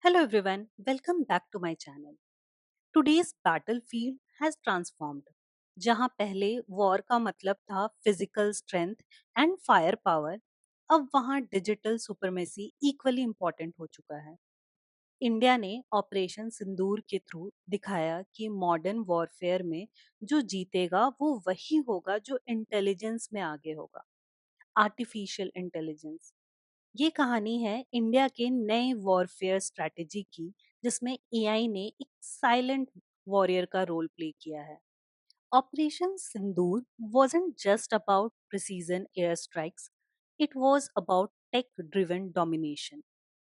Hello everyone, welcome back to my channel. Today's battlefield has transformed. जहां पहले war का मतलब था physical strength and fire power, अब वहां डिजिटल सुपरमेसी इक्वली इंपॉर्टेंट हो चुका है। इंडिया ने ऑपरेशन सिंदूर के थ्रू दिखाया कि मॉडर्न वॉरफेयर में जो जीतेगा वो वही होगा जो इंटेलिजेंस में आगे होगा, आर्टिफिशियल इंटेलिजेंस। ये कहानी है इंडिया के नए वॉरफेयर स्ट्रैटेजी की, जिसमें एआई ने एक साइलेंट वॉरियर का रोल प्ले किया है। Operation Sindoor wasn't just about precision air strikes, it was about tech driven domination.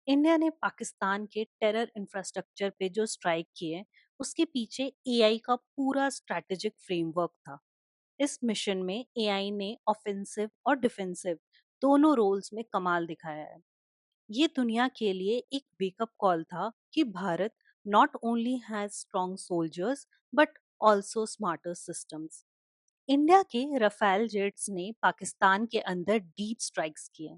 India ने पाकिस्तान के टेरर इंफ्रास्ट्रक्चर पे जो स्ट्राइक किए, उसके पीछे एआई का पूरा स्ट्रैटेजिक फ्रेमवर्क था। इस मिशन में एआई ने ऑफेंसिव और डिफेंसिव दोनों रोल्स में कमाल दिखाया है। ये दुनिया के लिए एक वेकअप कॉल था कि Bharat not only has strong soldiers but also smarter systems. India के रफेल जेट्स ने पाकिस्तान के अंदर डीप स्ट्राइक्स किए,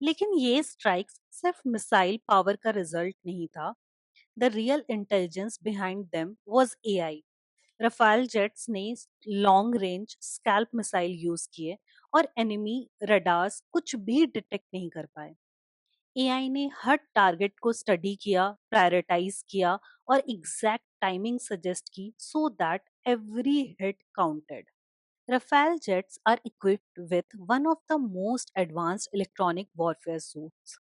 लेकिन ये स्ट्राइक्स सिर्फ मिसाइल पावर का रिजल्ट नहीं था। The real intelligence behind them was AI. Rafale jets ने long range SCALP missile use किए और एनिमी रडार्स कुछ भी डिटेक्ट नहीं कर पाए। एआई ने हर टारगेट को स्टडी किया, प्रायोरिटाइज किया और एग्जैक्ट टाइमिंग सजेस्ट की so that every hit counted. Rafale jets are equipped with one of the most advanced electronic warfare suits.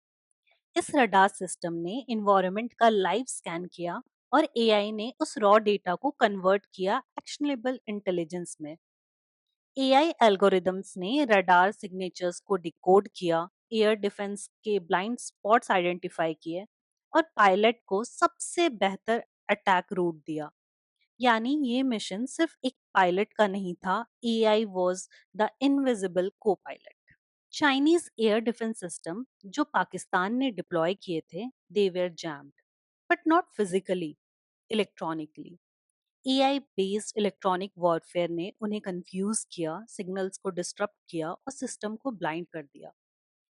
इस रडार सिस्टम ने इन्वायरमेंट का लाइव स्कैन किया और एआई ने उस रॉ डेटा को कन्वर्ट किया एक्शनेबल इंटेलिजेंस में। एआई एल्गोरिदम्स ने रडार सिग्नेचर्स को डिकोड किया, एयर डिफेंस के ब्लाइंड स्पॉट्स आइडेंटिफाई किए और पायलट को सबसे बेहतर अटैक रूट दिया। यानी ये मिशन सिर्फ एक पायलट का नहीं था, एआई वाज द इनविजिबल को pilot. Chinese air defence system जो पाकिस्तान ने डिप्लॉय किए थे, they were jammed, but not physically, electronically. AI based electronic warfare ने उन्हें कंफ्यूज किया, सिग्नल्स को डिस्टरप्ट किया और सिस्टम को ब्लाइंड कर दिया।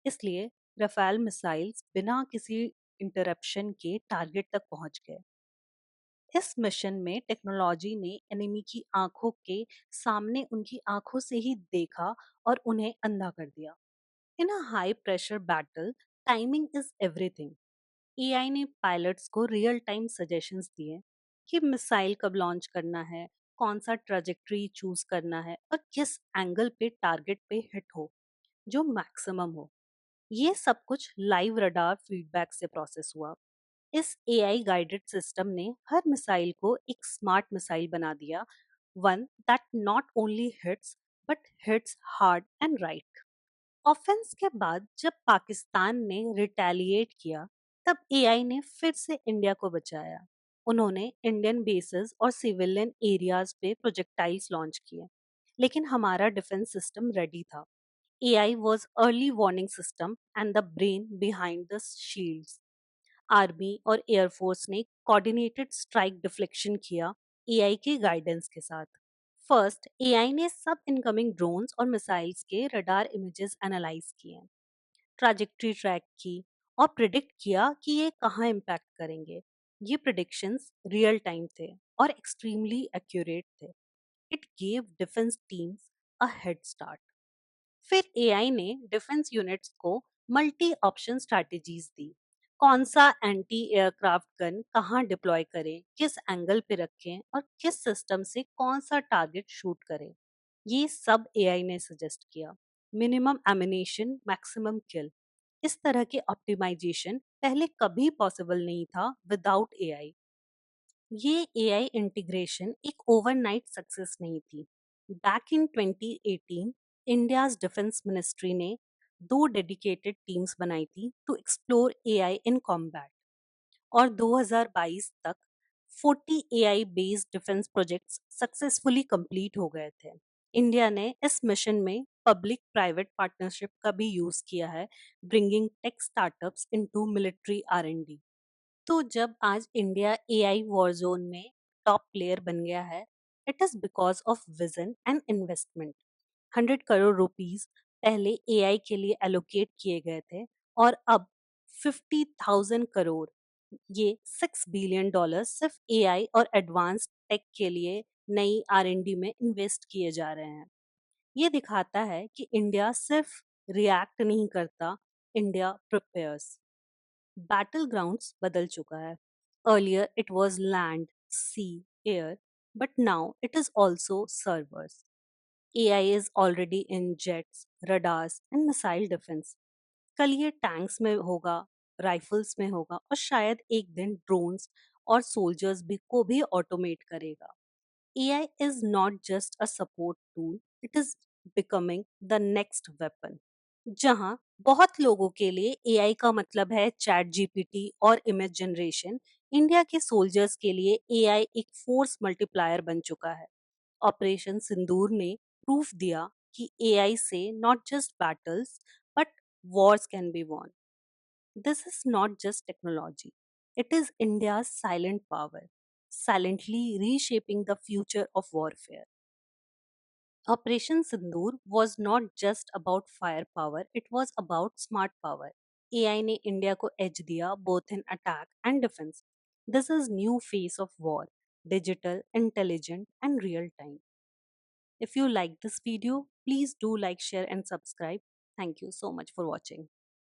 इसलिए रफेल मिसाइल्स बिना किसी इंटरप्शन के टारगेट तक पहुंच गए। इस मिशन में टेक्नोलॉजी ने एनिमी की आंखों के सामने उनकी आंखों से ही देखा और उन्हें अंधा कर दिया। In a high pressure battle, timing is everything. AI ने पायलट्स को रियल टाइम सजेशंस दिए कि मिसाइल कब लॉन्च करना है, कौन सा ट्रजेक्ट्री चूज करना है और किस एंगल पे टारगेट पे हिट हो जो मैक्सिमम हो। ये सब कुछ लाइव रडार फीडबैक से प्रोसेस हुआ। इस एआई गाइडेड सिस्टम ने हर मिसाइल को एक स्मार्ट मिसाइल बना दिया, one that not only hits but hits hard and right. Offence के बाद जब पाकिस्तान ने रिटेलिएट किया, तब एआई ने फिर से इंडिया को बचाया। उन्होंने इंडियन बेसेस और सिविलियन एरियाज पे प्रोजेक्टाइल्स लॉन्च किए, लेकिन हमारा डिफेंस सिस्टम रेडी था। AI was early warning system and the brain behind the shields. Army और एयरफोर्स ने कोऑर्डिनेटेड स्ट्राइक डिफ्लेक्शन किया एआई के गाइडेंस के साथ। फर्स्ट, एआई ने सब इनकमिंग ड्रोन्स और मिसाइल्स के रडार इमेजेस एनालाइज किए, ट्रैजेक्टरी ट्रैक की और प्रिडिक्ट किया कि ये कहाँ इम्पैक्ट करेंगे। ये प्रिडिक्शंस रियल टाइम थे और एक्सट्रीमली एक्यूरेट थे। It gave defence teams a head start. फिर एआई ने डिफेंस यूनिट्स को मल्टी ऑप्शन स्ट्रैटेजीज दी। कौन सा एंटी एयरक्राफ्ट गन कहाँ डिप्लॉय करें, किस एंगल पे रखें और किस सिस्टम से कौन सा टारगेट शूट करें, ये सब एआई ने सजेस्ट किया। मिनिमम एमिनेशन मैक्सिमम किल, इस तरह के ऑप्टिमाइजेशन पहले कभी पॉसिबल नहीं था विदाउट एआई। ये एआई इंटीग्रेशन एक ओवरनाइट सक्सेस नहीं थी। Back in 2018, India's defence ministry ने दो डेडिकेटेड टीम्स बनाई थी to explore AI in combat, और 2022 तक 40 AI based defence projects successfully complete हो गए थे। इंडिया ने इस मिशन में पब्लिक प्राइवेट पार्टनरशिप का भी यूज किया है, bringing tech startups into military R and D. तो जब आज इंडिया एआई वॉर जोन में टॉप प्लेयर बन गया है, it is because of vision and investment. 100 crore rupees पहले एआई के लिए एलोकेट किए गए थे और अब 50,000 करोड़ ये $6 बिलियन सिर्फ एआई और एडवांस टेक के लिए नई आर&डी में इन्वेस्ट किए जा रहे हैं। ये दिखाता है कि इंडिया सिर्फ रिएक्ट नहीं करता, इंडिया प्रिपेयर्स। बैटल ग्राउंड्स बदल चुका है। Earlier it was land, sea, air, but now it is also servers. AI is already in jets, radars and missile defence. कल ये टैंक्स में होगा, राइफल्स में होगा और शायद एक दिन ड्रोन्स और सोल्जर्स भी को भी ऑटोमेट करेगा। AI is not just a support tool, it is becoming the next weapon. जहां बहुत लोगों के लिए AI का मतलब है चैट जीपीटी और इमेज जनरेशन, इंडिया के सोल्जर्स के लिए AI एक फोर्स मल्टीप्लायर बन चुका है। ऑपरेशन सिंदूर ने प्रूफ दिया कि AI से not just battles but wars can be won. This is not just technology, it is India's silent power, silently reshaping the future of warfare. Operation Sindoor was not just about firepower, it was about smart power. AI ने India को edge दिया both in attack and defense. This is new face of war, digital, intelligent and real time. If you like this video, please do like, share and subscribe. Thank you so much for watching.